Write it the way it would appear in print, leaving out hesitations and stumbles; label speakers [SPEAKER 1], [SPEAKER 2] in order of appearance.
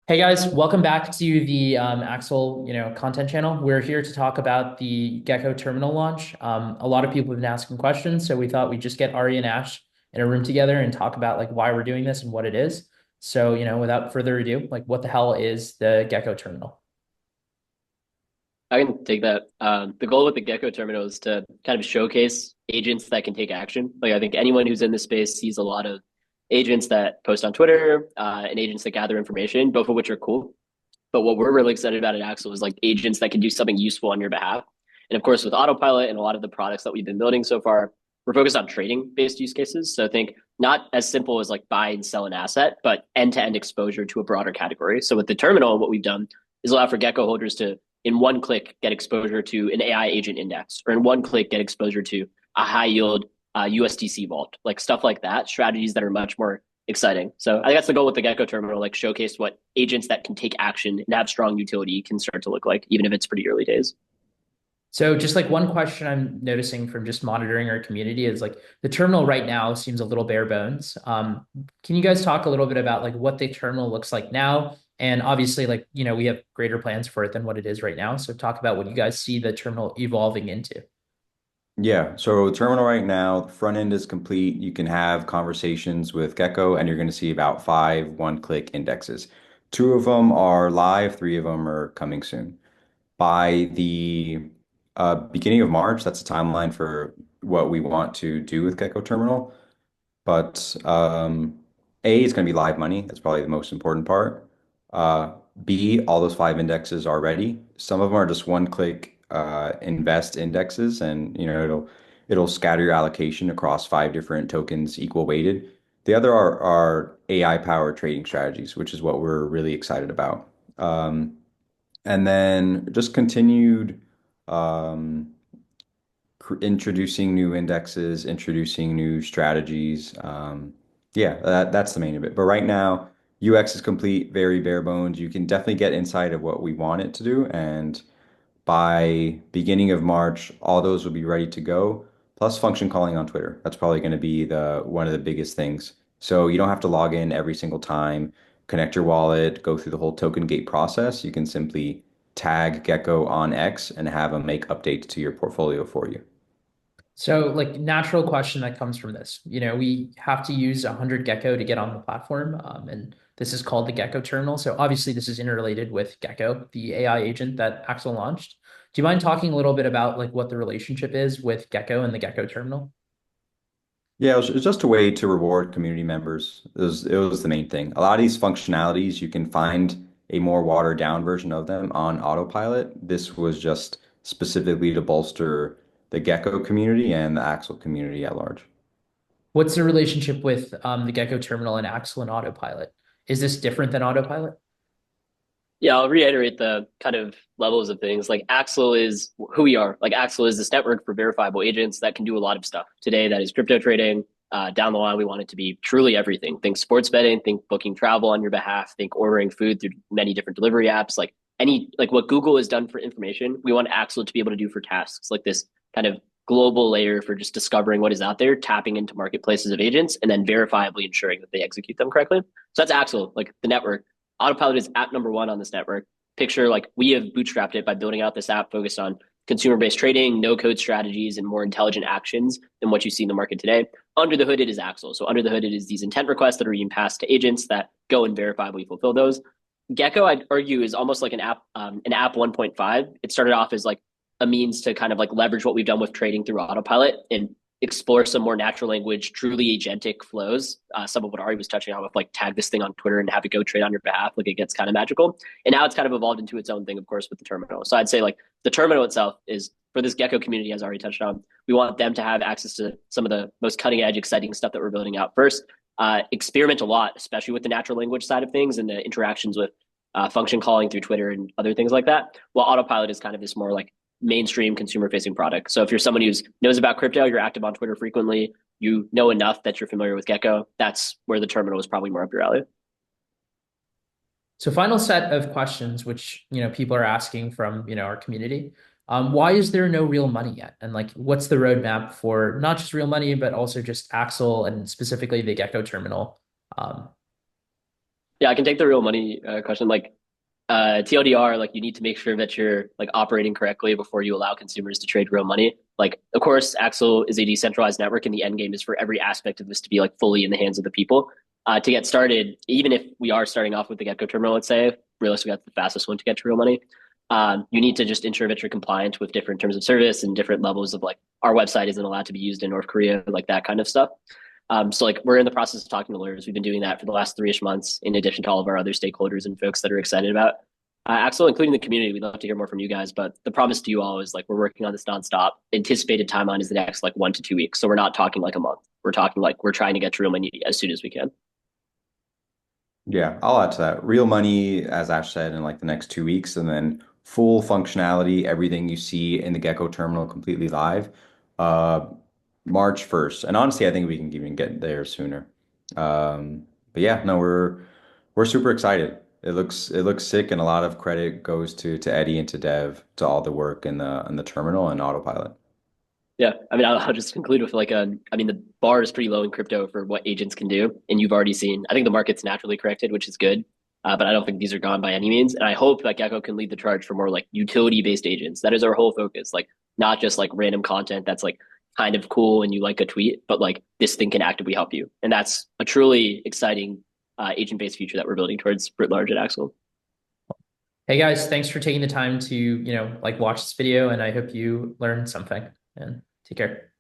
[SPEAKER 1] Hey guys, welcome back to the Axel, content channel. We're here to talk about the Gekkoterminal launch. A lot of people have been asking questions, so we thought we'd just get Ari and Ash in a room together and talk about like why we're doing this and what it is. So, without further ado, like what the hell is the Gekkoterminal?
[SPEAKER 2] I can take that. The goal with the Gekkoterminal is to kind of showcase agents that can take action. Like I think anyone who's in this space sees a lot of agents that post on Twitter and agents that gather information, both of which are cool. But what we're really excited about at Axel is like agents that can do something useful on your behalf. And of course, with autopilot and a lot of the products that we've been building so far, we're focused on trading based use cases. So I think not as simple as like buy and sell an asset, but end to end exposure to a broader category. So with the terminal, what we've done is allow for Gekko holders to, in one click, get exposure to an AI agent index, or in one click, get exposure to a high yield USDC vault, like stuff like that, strategies that are much more exciting. So I think that's the goal with the Gekkoterminal, like showcase what agents that can take action and have strong utility can start to look like, even if it's pretty early days.
[SPEAKER 1] So just like one question I'm noticing from just monitoring our community is like the terminal right now seems a little bare bones. Can you guys talk a little bit about like what the terminal looks like now? And obviously, like, we have greater plans for it than what it is right now. So talk about what you guys see the terminal evolving into.
[SPEAKER 3] Yeah, so terminal right now, the front end is complete. You can have conversations with Gekko, and you're going to see about five one-click indexes. Two of them are live, three of them are coming soon. By the beginning of March, that's the timeline for what we want to do with Gekko Terminal. But A, it's going to be live money. That's probably the most important part. Uh, B, all those five indexes are ready. Some of them are just one-click invest indexes, and it'll scatter your allocation across five different tokens, equal weighted. The other are AI-powered trading strategies, which is what we're really excited about. And then just continued. Um, Introducing new indexes, introducing new strategies. Yeah, that's the main of it. But right now, UX is complete, very bare bones. You can definitely get insight of what we want it to do. And by beginning of March, all those will be ready to go. Plus function calling on Twitter. That's probably going to be the one of the biggest things. So you don't have to log in every single time, connect your wallet, go through the whole token gate process. You can simply tag Gecko on X and have them make updates to your portfolio for you.
[SPEAKER 1] So, like, natural question that comes from this, we have to use 100 Gecko to get on the platform, and this is called the Gekkoterminal. So, obviously, this is interrelated with Gekko, the AI agent that Axel launched. Do you mind talking a little bit about like what the relationship is with Gekko and the Gekkoterminal?
[SPEAKER 3] Yeah, it was just a way to reward community members. It was the main thing. A lot of these functionalities, you can find a more watered down version of them on autopilot. This was just specifically to bolster the Gecko community and the Axel community at large.
[SPEAKER 1] What's the relationship with the Gekkoterminal and Axel and Autopilot? Is this different than Autopilot?
[SPEAKER 2] Yeah, I'll reiterate the kind of levels of things. Like Axel is who we are. Like Axel is this network for verifiable agents that can do a lot of stuff. Today, that is crypto trading. Down the line, we want it to be truly everything. Think sports betting, think booking travel on your behalf, think ordering food through many different delivery apps. Like like what Google has done for information, we want Axel to be able to do for tasks. Like this kind of global layer for just discovering what is out there, tapping into marketplaces of agents, and then verifiably ensuring that they execute them correctly. So that's Axel, like the network. Autopilot is app number one on this network. Picture like we have bootstrapped it by building out this app focused on consumer based trading, no code strategies, and more intelligent actions than what you see in the market today. Under the hood, it is Axel. So under the hood, it is these intent requests that are being passed to agents that go and verifiably fulfill those. Gekko, I'd argue, is almost like an app 1.5. It started off as like a means to kind of like leverage what we've done with trading through autopilot and explore some more natural language, truly agentic flows. Some of what Ari was touching on with like tag this thing on Twitter and have it go trade on your behalf. Like it gets kind of magical. And now it's kind of evolved into its own thing, of course, with the terminal. So I'd say like the terminal itself is for this Gekko community, as Ari touched on, we want them to have access to some of the most cutting edge, exciting stuff that we're building out first. Experiment a lot, especially with the natural language side of things and the interactions with function calling through Twitter and other things like that. While autopilot is kind of this more like mainstream consumer facing product. So if you're someone who knows about crypto, you're active on Twitter frequently, you know enough that you're familiar with Gekko, that's where the terminal is probably more up your alley.
[SPEAKER 1] So final set of questions, which, people are asking from, our community. Why is there no real money yet? And like, what's the roadmap for not just real money, but also just Axel and specifically the Gekkoterminal? Um,
[SPEAKER 2] Yeah, I can take the real money question. Like TLDR, like you need to make sure that you're like operating correctly before you allow consumers to trade real money. Like, of course, Axel is a decentralized network, and the end game is for every aspect of this to be like fully in the hands of the people. To get started, even if we are starting off with the Gekkoterminal, let's say, realistically, that's the fastest one to get to real money. You need to just ensure that you're compliant with different terms of service and different levels of like our website isn't allowed to be used in North Korea, like that kind of stuff. So like we're in the process of talking to lawyers. We've been doing that for the last 3-ish months, in addition to all of our other stakeholders and folks that are excited about Axel, including the community. We'd love to hear more from you guys, but the promise to you all is like we're working on this nonstop. Anticipated timeline is the next like 1 to 2 weeks. So we're not talking like a month. We're talking like we're trying to get to real money as soon as we can.
[SPEAKER 3] Yeah, I'll add to that. Real money, as Ash said, in like the next 2 weeks, and then full functionality, everything you see in the Gecko terminal completely live, uh, March 1st. And honestly, I think we can even get there sooner. But yeah, no, we're super excited. It looks sick, and a lot of credit goes to Eddie and to Dev to all the work in the terminal and autopilot.
[SPEAKER 2] Yeah, I mean, I'll just conclude with like I mean, the bar is pretty low in crypto for what agents can do, and you've already seen. I think the market's naturally corrected, which is good, but I don't think these are gone by any means. And I hope that Gecko can lead the charge for more like utility-based agents. That is our whole focus, like not just like random content that's like kind of cool and you like a tweet, but like this thing can actively help you, and that's a truly exciting agent-based future that we're building towards writ large at Axel.
[SPEAKER 1] Hey guys, thanks for taking the time to, like watch this video, and I hope you learned something, and take care.